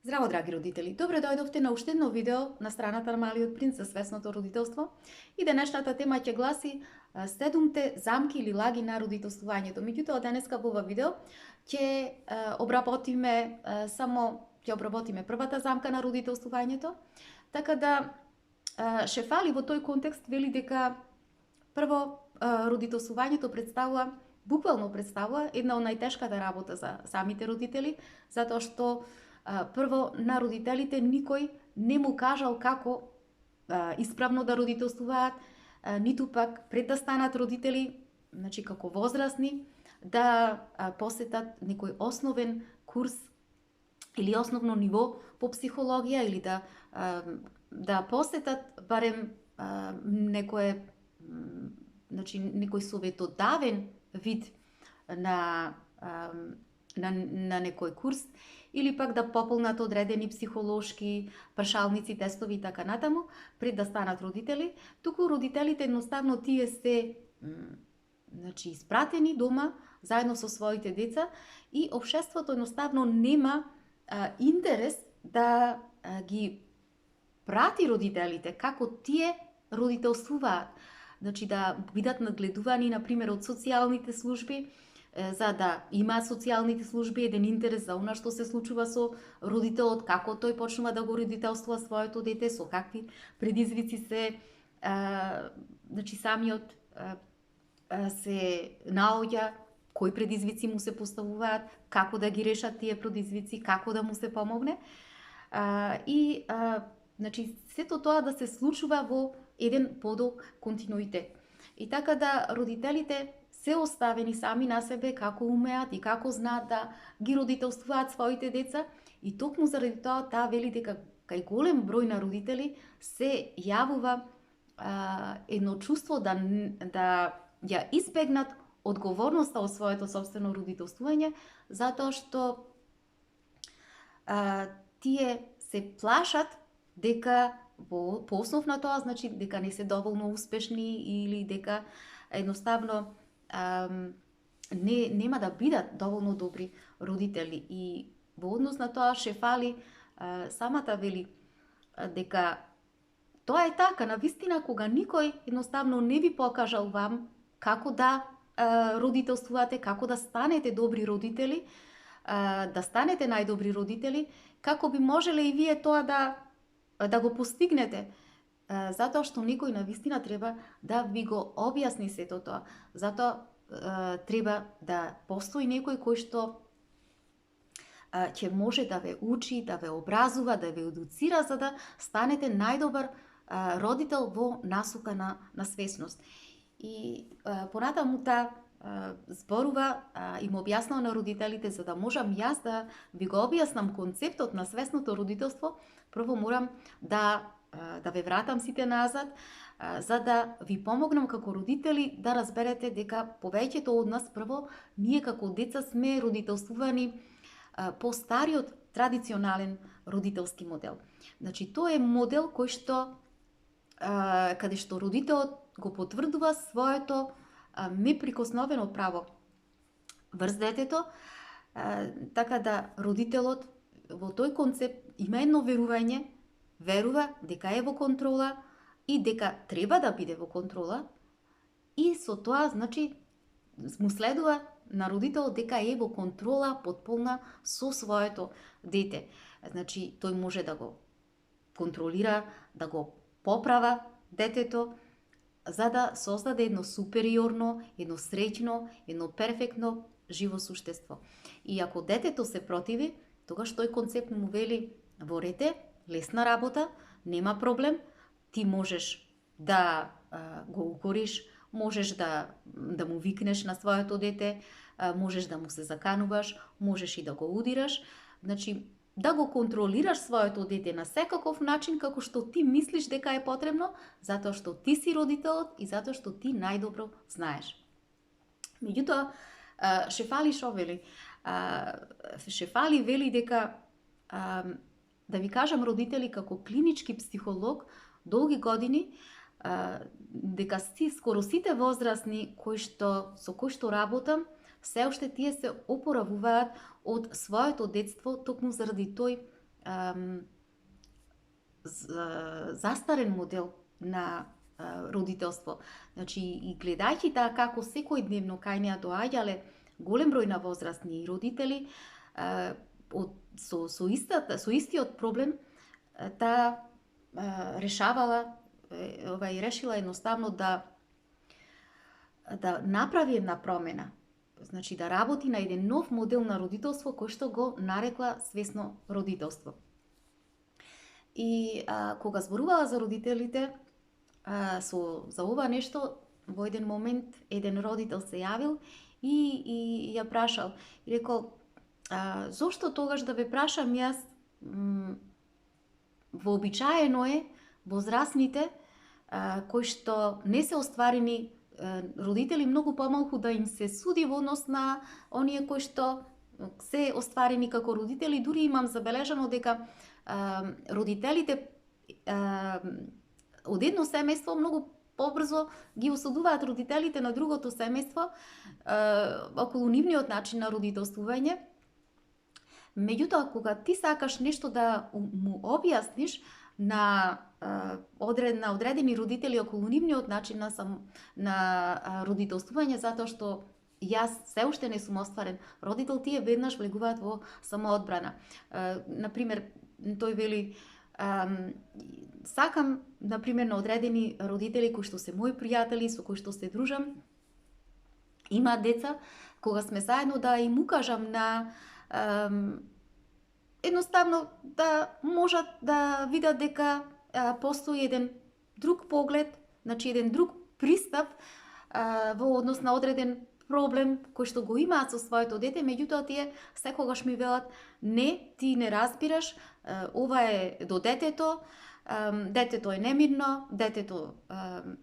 Здраво, драги родители! Добре дојдовте на уште едно видео на страната на Малиот принц за свесното родителство. И денешната тема ќе гласи 7 замки или лаги на родителствувањето. Меѓутоа, денеска во ова видео ќе обработиме првата замка на родителствувањето. Така да Шефали во тој контекст вели дека прво родителствувањето буквално представува една од најтешката работа за самите родители, затоа што прво на родителите никој не му кажал како исправно да родителствуваат, ниту пак пред да станат родители, значи како возрастни, да посетат некој основен курс или основно ниво по психологија, или да посетат барем некој советодавен вид на некој курс, или пак да пополнат одредени психолошки прашалници, тестови и така натаму, пред да станат родители. Туку родителите едноставно тие се испратени дома заедно со своите деца и општеството едноставно нема интерес да ги прати родителите како тие родителствуваат. Значи да бидат надгледувани, например, од социјалните служби, за да имаат социјалните служби еден интерес за она што се случува со родителот, како тој почнува да го родителствува своето дете, со какви предизвици се самиот се наоѓа, кои предизвици му се поставуваат, како да ги решат тие предизвици, како да му се помогне. Сето тоа да се случува во еден подолг континуитет. И така да родителите се оставени сами на себе како умеат и како знаат да ги родителствуваат своите деца, и токму заради тоа таа вели дека кај голем број на родители се јавува едно чувство да ја избегнат одговорноста од своето собствено родителствување, затоа што тие се плашат дека по основ на тоа, значи дека не се доволно успешни или дека едноставно нема да бидат доволно добри родители. И во однос на тоа Шефали самата вели дека тоа е така, навистина, кога никој едноставно не ви покажал вам како да родителствувате, како да станете добри родители, да станете најдобри родители, како би можеле и вие тоа да го постигнете, затоа што некој навистина треба да ви го објасни сето тоа. Затоа треба да постои некој кој што ќе може да ве учи, да ве образува, да ве едуцира, за да станете најдобар родител во насока на свесност. И понатаму зборува и му објаснува на родителите, за да можам јас да ви го објаснам концептот на свесното родителство, прво морам да ве вратам сите назад, за да ви помогнам како родители да разберете дека повеќето од нас, прво, ние како деца сме родителствувани по стариот традиционален родителски модел. Значи, тоа е модел кој што каде што родителот го потврдува своето неприкосновено право врз детето, така да родителот во тој концепт има едно верување, верува дека е во контрола и дека треба да биде во контрола, и со тоа, значи, му следува на родителот дека е во контрола потполна со своето дете. Значи, тој може да го контролира, да го поправа детето, за да создаде едно супериорно, едно среќно, едно перфектно живо суштество. И ако детето се противи, тогаш тој концепт му вели: во рете, лесна работа, нема проблем, ти можеш да го укориш, можеш да му викнеш на своето дете, можеш да му се закануваш, можеш и да го удираш, значи да го контролираш своето дете на секаков начин како што ти мислиш дека е потребно, затоа што ти си родителот и затоа што ти најдобро знаеш. Меѓутоа, Шефали шо вели? Шефали вели дека, да ви кажам родители, како клинички психолог, долги години, дека скоро сите возрастни со кои што работам, се уште тие се опоравуваат од своето детство, токму заради тој застарен модел на родителство. Значи, и гледајќи таа како секојдневно кај неа доаѓале голем број на возрастни родители со истиот проблем, таа решила едноставно да направи една промена. Значи да работи на еден нов модел на родителство кој што го нарекла свесно родителство. И кога зборувала за родителите, за ова нешто, во еден момент еден родител се јавил и ја прашал. И рекол, зошто тогаш да ве прашам јас, вообичаено е возрастните кои што не се остварени родители многу помалку да им се суди во однос на оние кои што се остварени како родители. Дури имам забележано дека родителите од едно семејство многу побрзо ги осудуваат родителите на другото семејство околу нивниот начин на родителствување. Меѓутоа, кога ти сакаш нешто да му објасниш на одредени родители околу нивниот начин на родителствување, затоа што јас се уште не сум остварен родител, тие веднаш влегуваат во самоодбрана. Например, тој вели, сакам, например, на одредени родители кои што се мои пријатели, со кои што се дружам, имаат деца, кога сме заедно да им укажам на едноставно да можат да видат дека постои еден друг поглед, значи еден друг пристап во однос на одреден проблем кој што го имаат со своето дете, меѓутоа тие секогаш ми велат, не, ти не разбираш, ова е до детето, детето е немирно, детето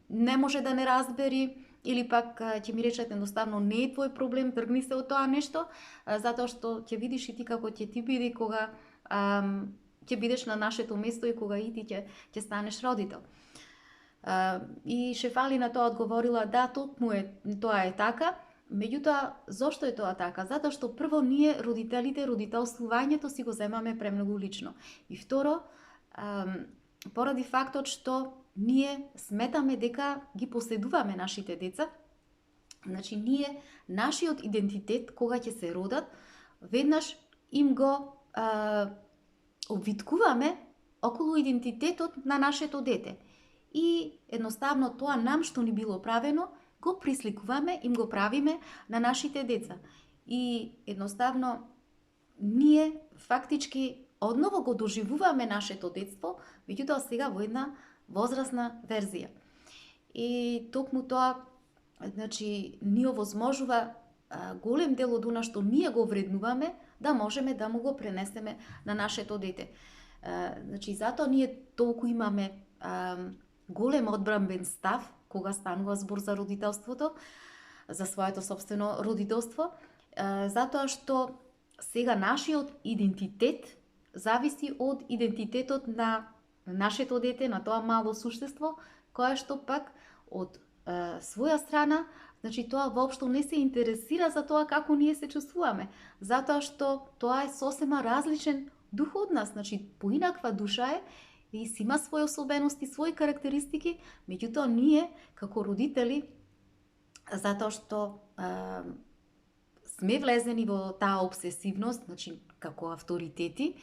не може да не разбери, или пак ќе ми речат едноставно не е твој проблем, тргни се од тоа нешто, затоа што ќе видиш и ти како ќе ти биде кога ќе бидеш на нашето место и кога и ти ќе станеш родител. И Шефалина тоа одговорила, да, тоа е така. Меѓутоа, зошто е тоа така? Затоа што прво ние родителите, родителствувањето си го земаме премногу лично. И второ, поради фактот што ние сметаме дека ги поседуваме нашите деца, значи ние нашиот идентитет кога ќе се родат, веднаш им го обвиткуваме околу идентитетот на нашето дете. И едноставно тоа нам што ни било правено, го присликуваме, им го правиме на нашите деца. И едноставно ние фактички одново го доживуваме нашето детство, меѓутоа сега во една возрастна верзија. И токму тоа, значи, ни овозможува голем дел од она што ние го вреднуваме, да можеме да му го пренесеме на нашето дете. Значи, затоа ние толку имаме голем одбранбен став кога станува збор за родителството, за своето собствено родителство, затоа што сега нашиот идентитет зависи од идентитетот на нашето дете, на тоа мало суштество, кое што пак од своја страна, значи тоа воопшто не се интересира за тоа како ние се чувствуваме, затоа што тоа е сосема различен дух од нас, значи поинаква душа е и си има своји особености, своји карактеристики, меѓутоа ние како родители, затоа што сме влезени во таа обсесивност, значи како авторитети,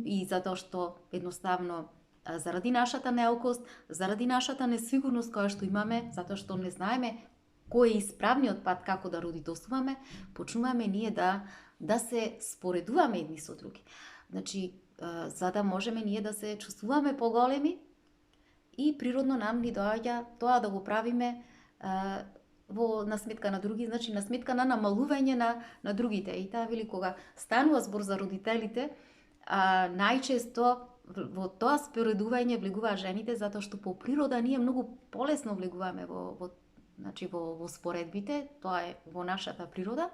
и затоа што едноставно заради нашата неукост, заради нашата несигурност која што имаме, затоа што не знаеме кој е исправниот пат како да родителствуваме, почнуваме ние да се споредуваме едни со други. Значи, за да можеме ние да се чувствуваме поголеми и природно нам ни доаѓа тоа да го правиме на сметка на други, значи на сметка на намалување на другите. И таа вели кога станува збор за родителите, најчесто во тоа споредување влегуваат жените, затоа што по природа ние многу полесно влегуваме во споредбите, тоа е во нашата природа.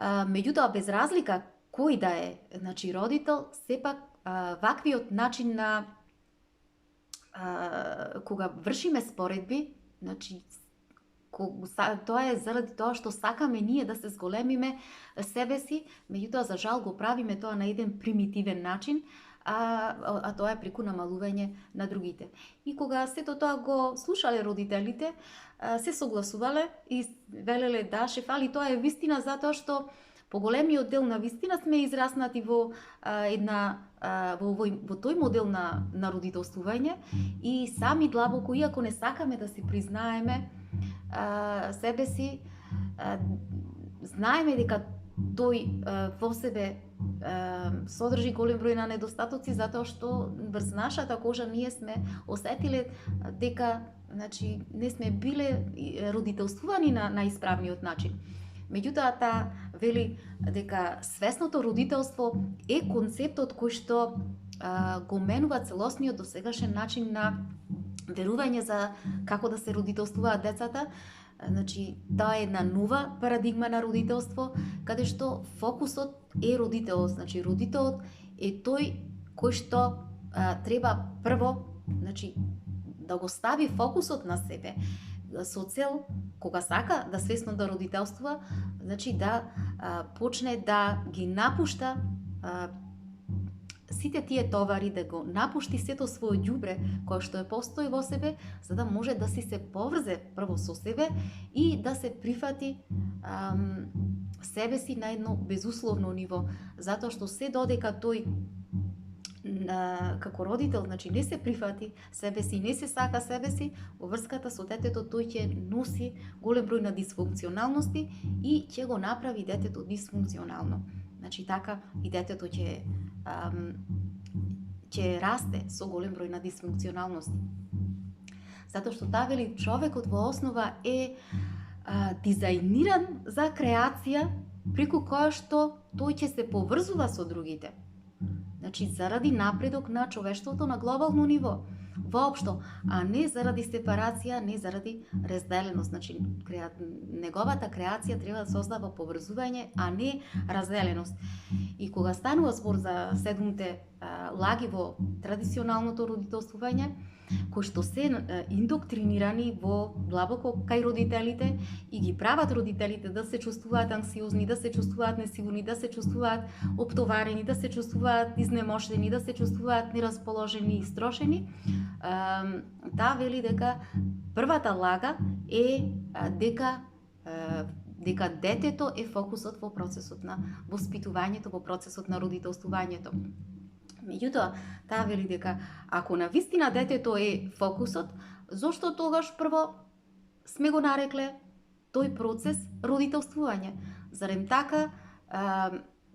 Меѓутоа, без разлика кој да е, значи родител, сепак ваквиот начин на кога вршиме споредби, значи Тоа е заради тоа што сакаме ние да се зголемиме себе си, меѓутоа за жал го правиме тоа на еден примитивен начин, а тоа е преку намалување на другите. И кога сето тоа го слушале родителите, се согласувале и велеле да, шефали, тоа е вистина затоа што поголемиот дел на вистина сме израснати во во тој модел на родителствување и сами длабоко, иако не сакаме да си признаеме себе си, знаеме дека тој во себе содржи голем број на недостатоци, затоа што врз нашата кожа ние сме осетиле дека не сме биле родителствувани на исправниот начин. Меѓутоа, таа вели дека свесното родителство е концептот кој што го менува целосниот досегашен начин на верување за како да се родителствуваат децата. Таа е една нова парадигма на родителство, каде што фокусот е родителот. Родителот е тој кој што треба прво, да го стави фокусот на себе, со цел, кога сака да свесно да родителствува, да почне да ги напушта сите тие товари, да го напушти сето своје ѓубре кое што постои во себе, за да може да си се поврзе прво со себе и да се прифати себе си на едно безусловно ниво, затоа што се додека тој како родител, не се прифати себе си, не се сака себе си, во врската со детето тој ќе носи голем број на дисфункционалности и ќе го направи детето дисфункционално. Така и детето ќе расте со голем број на дисфункционалности. Затоа што таа вели човекот во основа е дизајниран за креација преку која што тој ќе се поврзува со другите. Заради напредок на човештвото на глобално ниво, воопшто, а не заради сепарација, не заради разделеност. Неговата креација треба да создава поврзување, а не разделеност. И кога станува збор за 7 лаги во традиционалното родителствување, кои што се индоктринирани во длабоко кај родителите и ги прават родителите да се чувствуваат анксиозни, да се чувствуваат несигурни, да се чувствуваат оптоварени, да се чувствуваат изнемоштени, да се чувствуваат нерасположени и строшени, таа вели дека првата лага е дека детето е фокусот во процесот на воспитувањето, во процесот на родителствувањето. Меѓутоа, таа вели дека ако навистина детето е фокусот, зошто тогаш прво сме го нарекле тој процес родителствување? Зарем така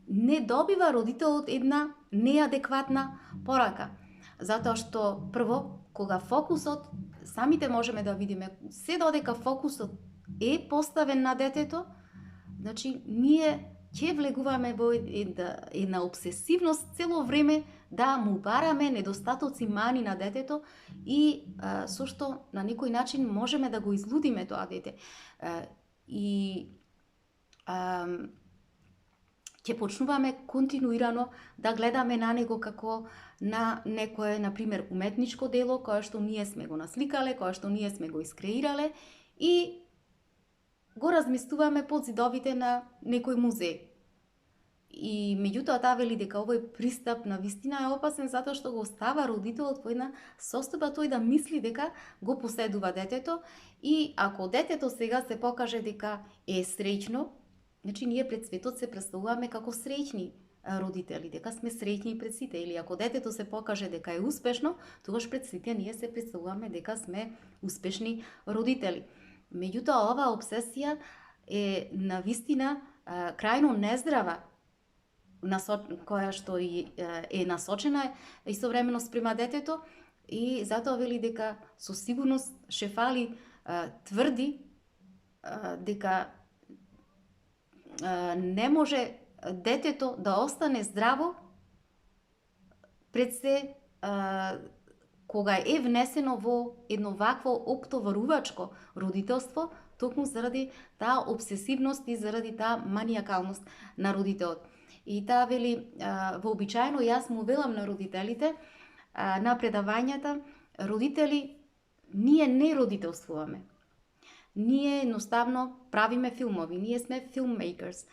не добива родителот една неадекватна порака? Затоа што прво, кога фокусот, самите можеме да видиме, се додека фокусот е поставен на детето, ние ќе влегуваме во една обсесивност цело време да му бараме недостатоци, мани на детето и со што на некој начин можеме да го излудиме тоа дете. И ќе почнуваме континуирано да гледаме на него како на некое, например, уметничко дело, кое што ние сме го насликале, кое што ние сме го искреирале и го разместуваме под зидовите на некој музеј. И меѓутоа таа вели дека овој пристап на вистина е опасен затоа што го става родителот во една состојба тој да мисли дека го поседува детето и ако детето сега се покаже дека е среќно, ние пред светот се представуваме како среќни родители, дека сме среќни пред сите, или ако детето се покаже дека е успешно, тогаш пред сите ние се представуваме дека сме успешни родители. Меѓутоа оваа обсесија е навистина крајно нездрава, која што е насочена истовремено спрема детето и затоа вели дека со сигурност Шефали тврди дека не може детето да остане здраво пред се кога е внесено во едно вакво оптоварувачко родителство, токму заради таа обсесивност и заради таа маниакалност на родителот. И таа вели, вообичаено јас му велам на родителите, на предавањата, родители, ние не родителствуваме. Ние едноставно правиме филмови, ние сме filmmakers,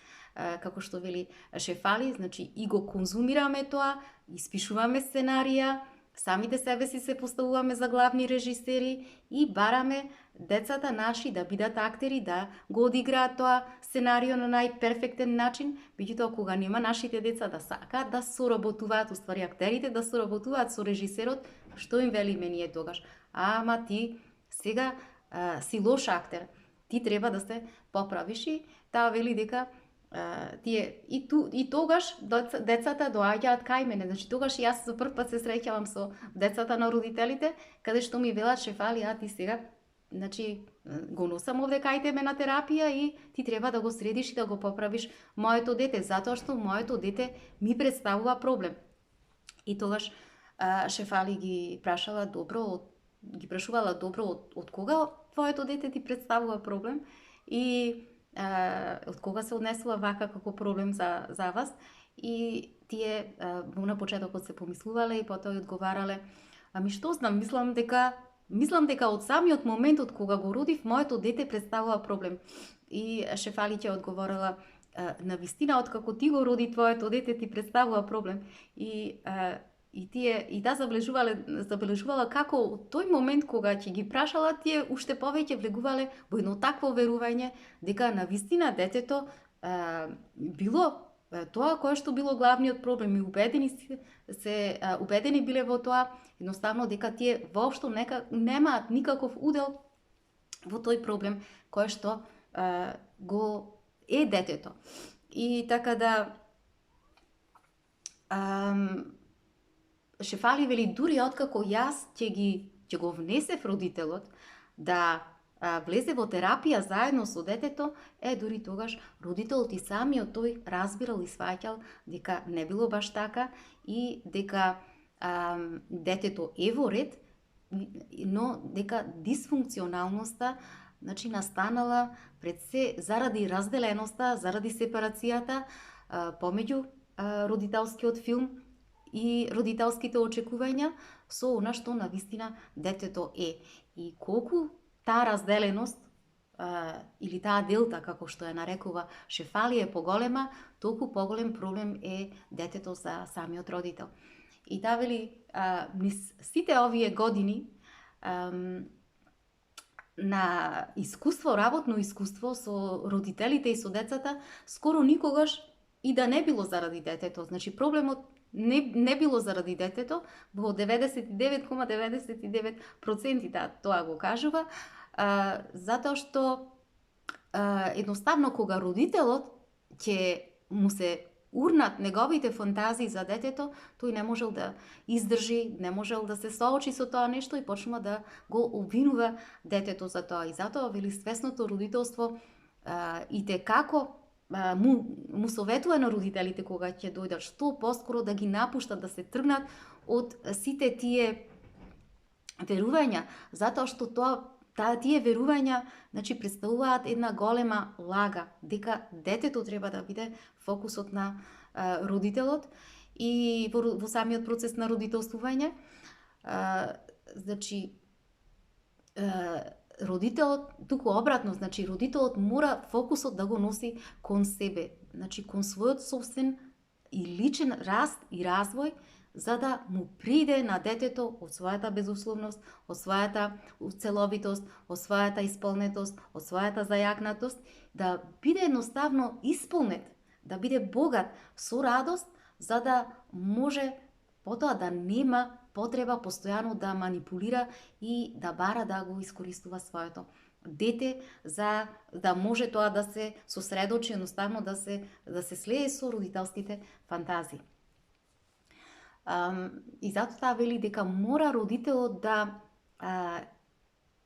како што вели Шефали, значи и го конзумираме тоа, испишуваме сценарија, самите себе си се поставуваме за главни режисери и бараме децата наши да бидат актери, да го одиграат тоа сценарио на најперфектен начин, меѓутоа кога нема нашите деца да сакаат да соработуваат, уствари актерите да соработуваат со режисерот, што им велиме ние тогаш? Ама ти сега си лош актер, ти треба да се поправиш и таа вели дека тие и тогаш децата доаѓаат кај мене. Значи тогаш јас за прв пат се среќавам со децата на родителите, каде што ми велат Шефали, ти сега значи го носам овде кај тебе на терапија и ти треба да го средиш и да го поправиш моето дете, затоа што моето дете ми представува проблем. И тогаш Шефали ги прашувала добро од кога твоето дете ти представува проблем и од кога се однесува вака како проблем за вас. И тие на почетокот се помислувале и потоа и одговарале, ами што знам, мислам дека од самиот момент од кога го родив, моето дете представува проблем. И Шефали ќе одговорила, на вистина, откако ти го роди твоето дете, ти представува проблем. И таа забележувала како од тој момент кога ќе ги прашала, тие уште повеќе влегувале во едно такво верување дека на вистина детето било тоа кое што било главниот проблем и убедени биле во тоа, едноставно дека тие воопшто немаат никаков удел во тој проблем кој што го е детето. И така да Шефали вели, дури откако јас ќе го внесев родителот да влезе во терапија заедно со детето, дури тогаш родителот и самиот тој разбирал и сваќал дека не било баш така и дека детето е во ред, но дека дисфункционалноста значи настанала пред се заради разделеноста, заради сепарацијата помеѓу родителскиот филм и родителските очекувања со она што на вистина детето е. И колку таа разделеност или таа делта, како што ја нарекува Шефали, е поголема, толку поголем проблем е детето за самиот родител. И таа вели, низ сите овие години на искуство, работно искуство со родителите и со децата, скоро никогаш и да не било заради детето. Значи проблемот не било заради детето, во 99,99% тоа го кажува, затоа што едноставно кога родителот ќе му се урнат неговите фантазии за детето, тој не можел да издржи, не можел да се соочи со тоа нешто и почнува да го обвинува детето за тоа. И затоа вели свесното родителство и те како му советува на родителите кога ќе дојдат што поскоро да ги напуштат, да се тргнат од сите тие верувања, затоа што тие верувања значи представуваат една голема лага, дека детето треба да биде фокусот на родителот и во самиот процес на родителствување. Значи родителот, туку обратно, значи родителот мора фокусот да го носи кон себе, значи кон својот собствен и личен раст и развој, за да му приде на детето од својата безусловност, од својата целовитост, од својата исполнетост, од својата зајакнатост, да биде едноставно исполнет, да биде богат со радост, за да може потоа да нема потреба постојано да манипулира и да бара да го искористува своето дете за да може тоа да се сосредочи, едноставно да се слее со родителските фантазии. И затоа таа вели дека мора родителот да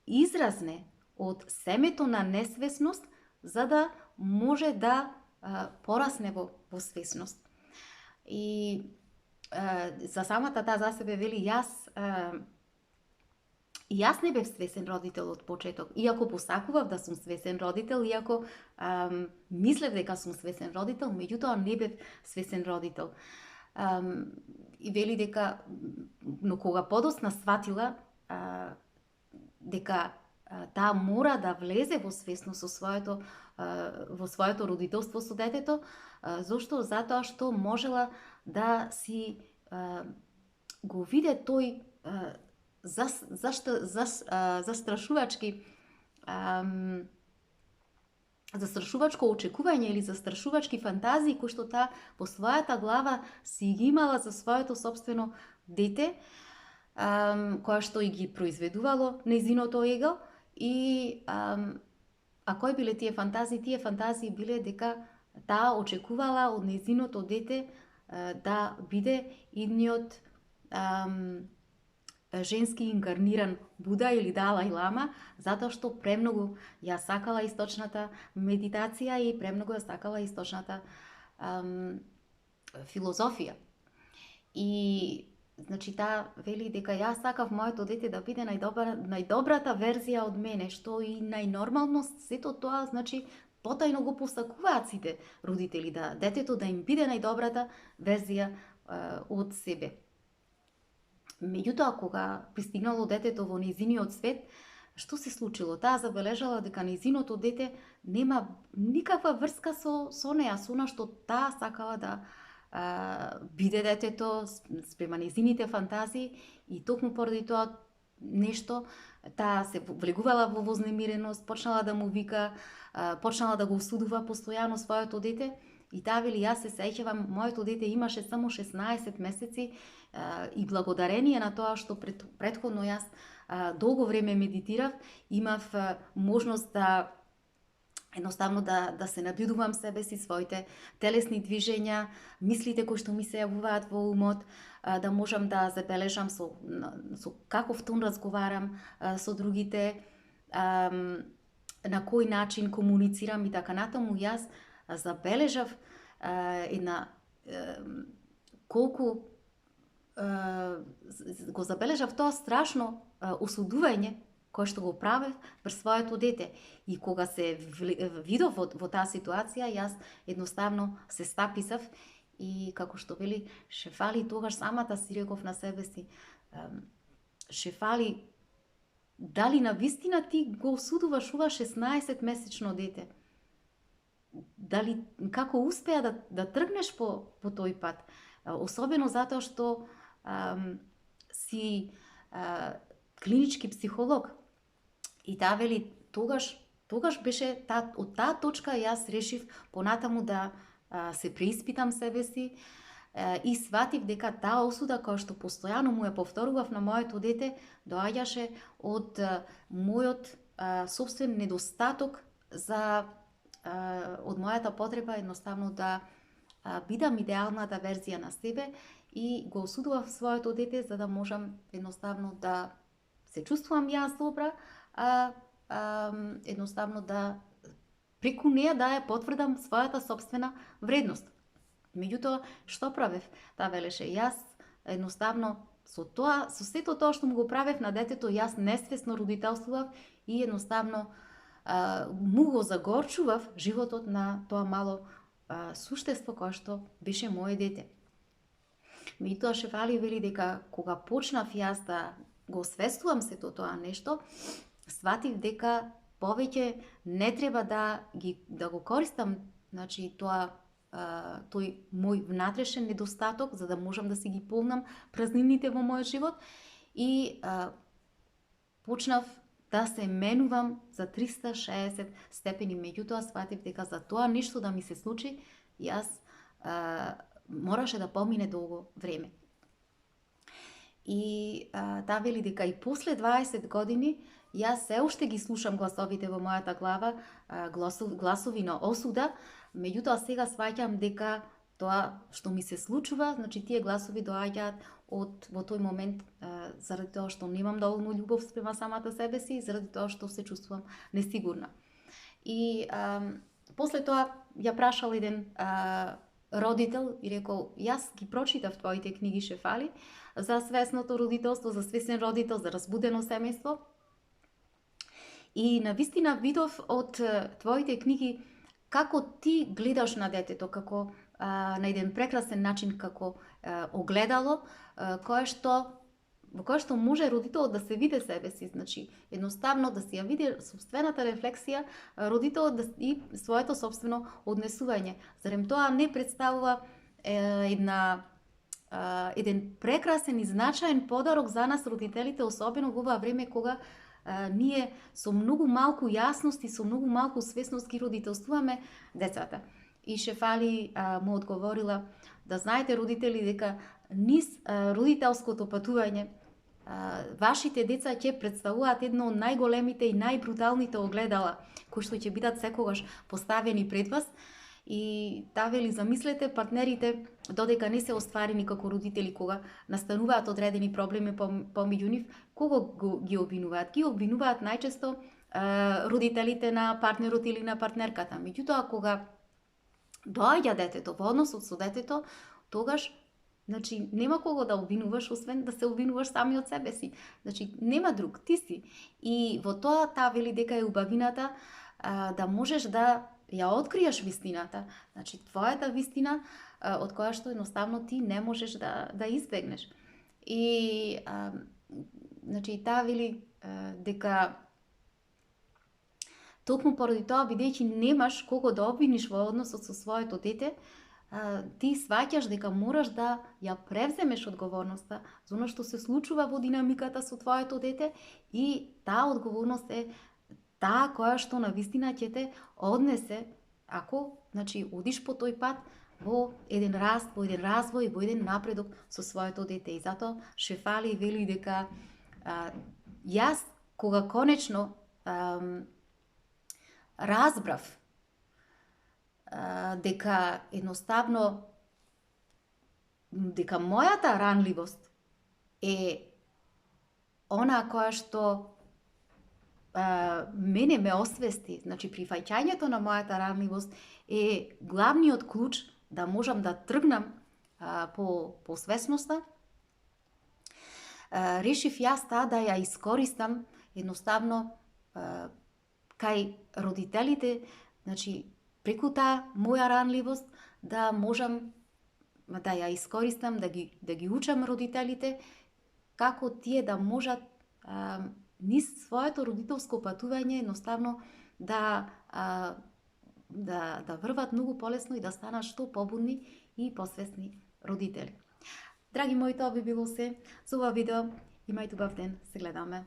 изразне од семето на несвесност за да може да порасне во свесност. И за самата таа за себе вели, јас не бев свесен родител од почеток, иако посакував да сум свесен родител, иако мислев дека сум свесен родител, меѓутоа не бев свесен родител. И вели дека, но кога подосна сватила дека таа мора да влезе во свесност во своето родителство со детето. Зошто? Затоа што можела да си го виде тој застрашувачки застрашувачко очекување или застрашувачки фантазии кои што таа во својата глава си ги имала за своето собствено дете, која што и ги произведувало нејзиното его. И кои биле тие фантазии? Тие фантазии биле дека таа очекувала од нејзиното дете да биде идниот женски инкарниран Буда или Далај Лама, затоа што премногу ја сакала источната медитација и премногу ја сакала источната филозофија. И значи таа вели дека јас сакав моето дете да биде најдобрата верзија од мене, што и најнормално сето тоа, значи потајно го посакуваат сите родители да детето да им биде најдобрата верзија од себе. Меѓутоа, кога пристигнало детето во нејзиниот свет, што се случило? Таа забележала дека нејзиното дете нема никаква врска со неа, со она што таа сакала да биде детето спрема нејзините фантазии, и токму поради тоа нешто таа се влегувала во вознемиреност, почнала да му вика, почнала да го осудува постојано своето дете. И таа вели, јас се сеќавам, моето дете имаше само 16 месеци и благодарение на тоа што претходно јас долго време медитирав, имав можност да едноставно да се набљудувам себе си, своите телесни движења, мислите кои што ми се јавуваат во умот, да можам да забележам со каков тон разговарам со другите, на кој начин комуницирам и така натаму. Јас забележав колку го забележав тоа страшно осудување кое што го правев врз своето дете. И кога се видов во таа ситуација, јас едноставно се стаписав и, како што вели Шефали, тогаш самата си реков на себе си, Шефали, дали навистина ти го осудуваш ова 16-месечно дете? Дали како успеа да тргнеш по тој пат? Особено затоа што си клинички психолог. И таа вели, тогаш беше од таа точка јас решив понатаму да се преиспитам себе си и сватив дека таа осуда која што постојано му ја повторував на моето дете доаѓаше од мојот собствен недостаток од мојата потреба едноставно да бидам идеалната верзија на себе, и го осудував своето дете за да можам едноставно да се чувствувам јас добра, едноставно да преку неја да ја потврдам својата собствена вредност. Меѓутоа, што правев? Таа велеше, јас едноставно со сето тоа што му го правев на детето, јас несвесно родителствував и едноставно му го загорчував животот на тоа мало суштество кое што беше моје дете. Меѓутоа, Шефали вели дека кога почнав јас да го освестувам сето тоа нешто, сватив дека повеќе не треба да го користам, значи тој мој внатрешен недостаток за да можам да си ги полнам празнините во мојот живот, и почнав да се менувам за 360 степени. Меѓутоа сватив дека за тоа нешто да ми се случи, јас мораше да помине долго време. И таа вели дека и после 20 години јас се уште ги слушам гласовите во мојата глава, гласови на осуда, меѓутоа сега сваќам дека тоа што ми се случува, значи тие гласови доаѓаат во тој момент заради тоа што немам доволно љубов спрема самата себе си и заради тоа што се чувствувам несигурна. И после тоа ја прашал еден родител и рекол, јас ги прочитав твоите книги, Шефали, за свесното родителство, за свесен родител, за разбудено семејство. И навистина видов од твоите книги како ти гледаш на детето, како на еден прекрасен начин, како огледало, кое што во која што може родителот да се види себе си, значи едноставно да си ја види собствената рефлексија, родителот и своето собствено однесување. Зарем тоа не представува еден прекрасен и значаен подарок за нас родителите, особено во ова време кога ние со многу малку јасност и со многу малку свесност ги родителствуваме децата. И Шефали му одговорила: да знаете, родители, дека низ родителското патување вашите деца ќе представуваат едно од најголемите и најбруталните огледала кои што ќе бидат секогаш поставени пред вас. И таа вели: замислете партнерите додека не се остварени како родители, кога настануваат одредени проблеми помеѓу нив, кого ги обвинуваат? Ги обвинуваат најчесто родителите на партнерот или на партнерката. Меѓутоа, кога доаѓа детето во односот со детето, тогаш значи нема кого да обвинуваш освен да се обвинуваш сами од себе си. Значи нема друг, ти си. И во тоа таа вели дека е убавината да можеш да ја откриеш вистината. Значи твојата вистина од која што едноставно ти не можеш да избегнеш. И значи таа вели дека токму поради тоа, бидејќи немаш кого да обвиниш во односот со своето дете, ти сваќаш дека мораш да ја превземеш одговорноста за оно што се случува во динамиката со твоето дете, и таа одговорност е таа која што на вистина ќе те однесе, ако значи одиш по тој пат, во еден раст, во еден развој, во еден напредок со своето дете. И затоа Шефали вели дека јас кога конечно разбрав дека едноставно дека мојата ранливост е она која што мене ме освести, значи прифаќањето на мојата ранливост е главниот клуч да можам да тргнам по свесноста. Решив јас таа да ја искористам едноставно кај родителите, значи преку таа моја ранливост да можам да ја искористам, да ги учам родителите како тие да можат низ своето родителско патување едноставно да врват многу полесно и да станат што побудни и посвесни родители. Драги мои, тоа би било се за ова видео. Имајте убав ден, се гледаме.